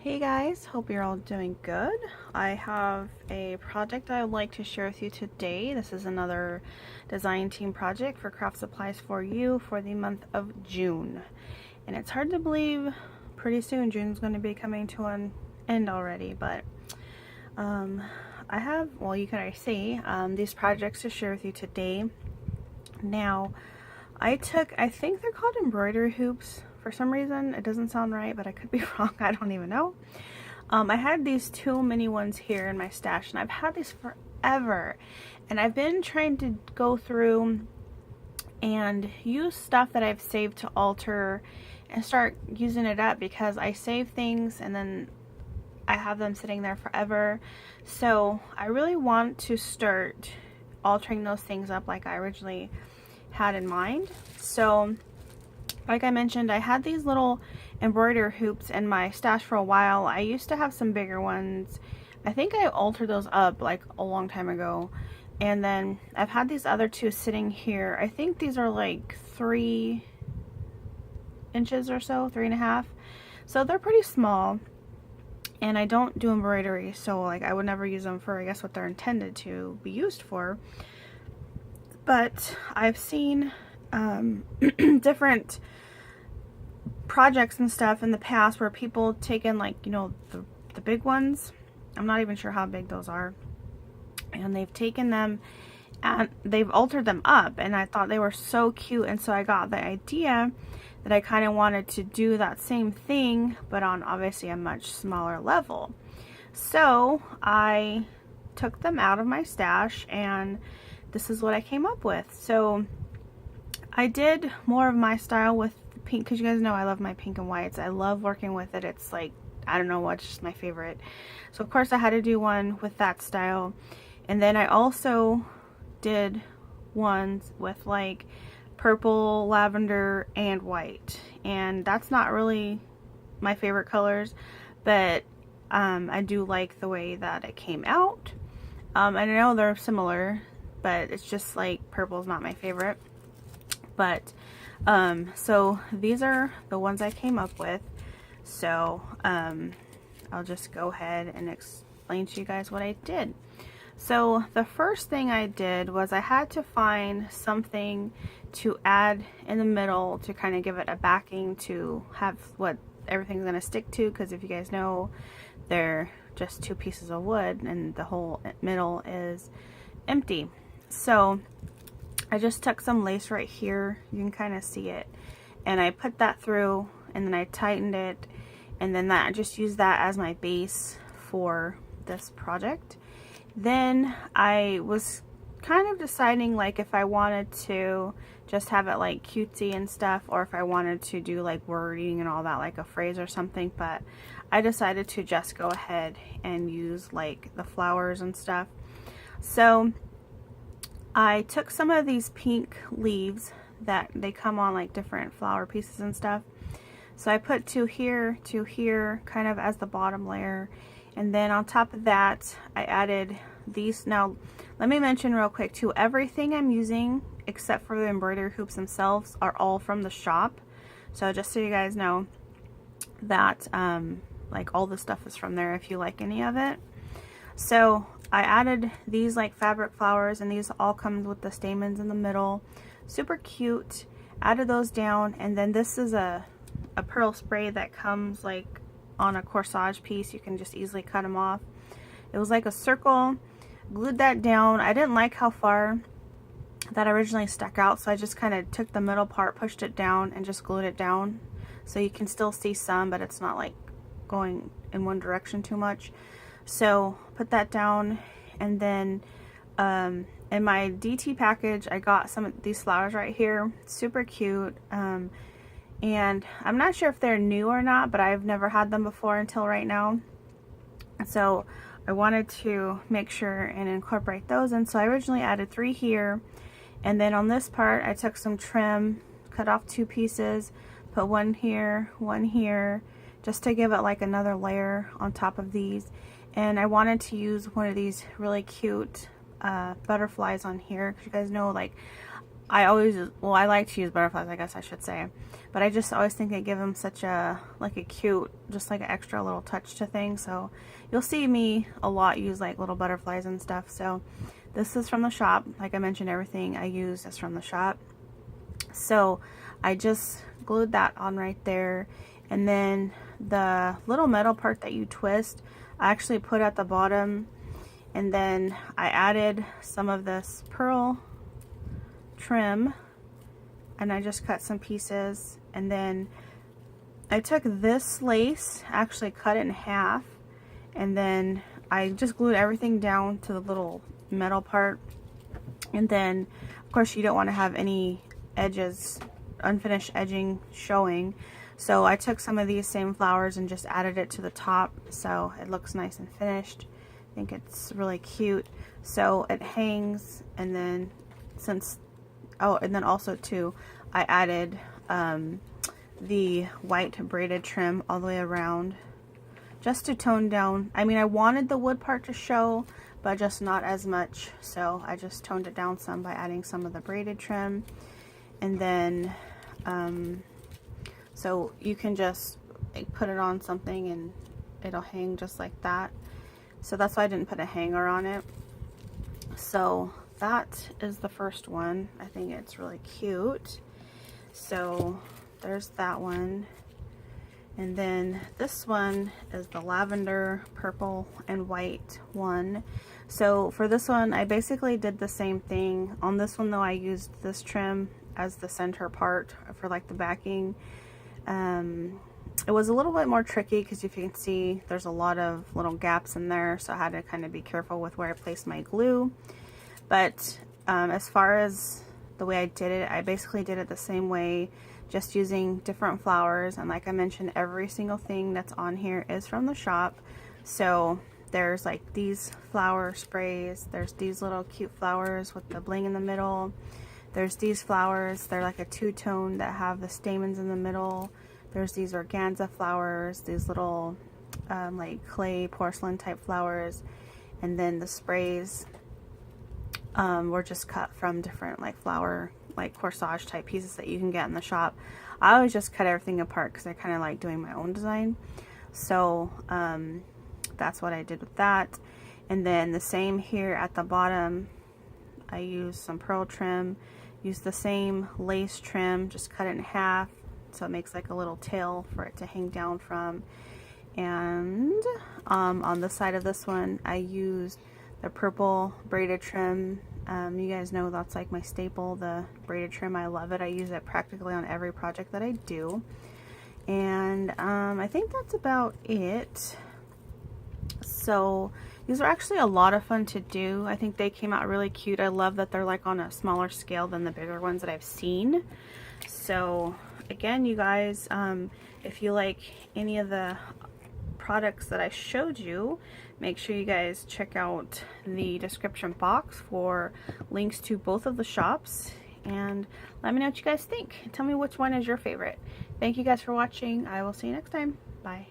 Hey guys, hope you're all doing good. I have a project I would like to share with you today. This is another design team project for KraftSupplies4u for the month of June. And it's hard to believe pretty soon June's going to be coming to an end already, but I have, well, you can already see these projects to share with you today. Now, I think they're called embroidery hoops. For some reason, it doesn't sound right, but I could be wrong. I don't even know. I had these two mini ones here in my stash, and I've had these forever. And I've been trying to go through and use stuff that I've saved to alter and start using it up, because I save things and then I have them sitting there forever. So I really want to start altering those things up like I originally had in mind. So like I mentioned, I had these little embroidery hoops in my stash for a while. I used to have some bigger ones. I think I altered those up like a long time ago. And then I've had these other two sitting here. I think these are like 3 inches or so, 3.5. So they're pretty small. And I don't do embroidery, so like I would never use them for, I guess, what they're intended to be used for. But I've seen different projects and stuff in the past where people taken, like, you know, the big ones. I'm not even sure how big those are. And they've taken them and they've altered them up, and I thought they were so cute, and so I got the idea that I kind of wanted to do that same thing, but on obviously a much smaller level. So I took them out of my stash, and this is what I came up with. So I did more of my style with pink, because you guys know I love my pink and whites. I love working with it. It's like, I don't know what's just my favorite. So of course I had to do one with that style. And then I also did ones with like purple, lavender, and white. And that's not really my favorite colors, but I do like the way that it came out. I know they're similar, but it's just like purple's not my favorite. But so these are the ones I came up with. So I'll just go ahead and explain to you guys what I did. So the first thing I did was I had to find something to add in the middle to kind of give it a backing to have what everything's going to stick to, because if you guys know, they're just 2 pieces of wood and the whole middle is empty. So I just took some lace right here, you can kind of see it, and I put that through, and then I tightened it, and then I just used that as my base for this project. Then I was kind of deciding like if I wanted to just have it like cutesy and stuff, or if I wanted to do like wording and all that, like a phrase or something, but I decided to just go ahead and use like the flowers and stuff. So I took some of these pink leaves that they come on like different flower pieces and stuff. So I put 2 here, 2 here, kind of as the bottom layer. And then on top of that, I added these. Now, let me mention real quick too, everything I'm using except for the embroidery hoops themselves are all from the shop. So just so you guys know that like all the stuff is from there if you like any of it. So I added these like fabric flowers, and these all come with the stamens in the middle. Super cute. Added those down, and then this is a pearl spray that comes like on a corsage piece. You can just easily cut them off. It was like a circle. Glued that down. I didn't like how far that originally stuck out, so I just kind of took the middle part, pushed it down, and just glued it down. So you can still see some, but it's not like going in one direction too much. So put that down, and then in my DT package I got some of these flowers right here. Super cute. And I'm not sure if they're new or not, but I've never had them before until right now. So I wanted to make sure and incorporate those, and so I originally added 3 here, and then on this part I took some trim, cut off 2 pieces, put 1 here, 1 here, just to give it like another layer on top of these. And I wanted to use one of these really cute butterflies on here, because you guys know, like, I always, well, I like to use butterflies, I guess I should say, but I just always think they give them such a, like a cute, just like an extra little touch to things. So you'll see me a lot use like little butterflies and stuff. So this is from the shop. Like I mentioned, everything I use is from the shop. So I just glued that on right there. And then the little metal part that you twist, I actually put at the bottom. And then I added some of this pearl trim, and I just cut some pieces. And then I took this lace, actually cut it in half, and then I just glued everything down to the little metal part. And then of course you don't want to have any edges, unfinished edging showing, so I took some of these same flowers and just added it to the top so it looks nice and finished. I think it's really cute. So it hangs, and then and then also too, I added the white braided trim all the way around just to tone down. I mean, I wanted the wood part to show, but just not as much, so I just toned it down some by adding some of the braided trim. And then so you can just put it on something and it'll hang just like that. So that's why I didn't put a hanger on it. So that is the first one. I think it's really cute. So there's that one. And then this one is the lavender, purple, and white one. So for this one, I basically did the same thing. On this one though, I used this trim as the center part for like the backing. It was a little bit more tricky because if you can see, there's a lot of little gaps in there. So I had to kind of be careful with where I placed my glue. But as far as the way I did it, I basically did it the same way, just using different flowers. And like I mentioned, every single thing that's on here is from the shop. So there's like these flower sprays, there's these little cute flowers with the bling in the middle, there's these flowers, they're like a two-tone that have the stamens in the middle, there's these organza flowers, these little like clay porcelain type flowers, and then the sprays were just cut from different like flower, like corsage type pieces that you can get in the shop. I always just cut everything apart because I kind of like doing my own design. So that's what I did with that. And then the same here at the bottom, I used some pearl trim, used the same lace trim, just cut it in half so it makes like a little tail for it to hang down from. And on the side of this one, I used the purple braided trim. You guys know that's like my staple, the braided trim. I love it. I use it practically on every project that I do. And I think that's about it. So these are actually a lot of fun to do. I think they came out really cute. I love that they're like on a smaller scale than the bigger ones that I've seen. So again, you guys, if you like any of the products that I showed you, make sure you guys check out the description box for links to both of the shops, and let me know what you guys think. Tell me which one is your favorite. Thank you guys for watching. I will see you next time. Bye.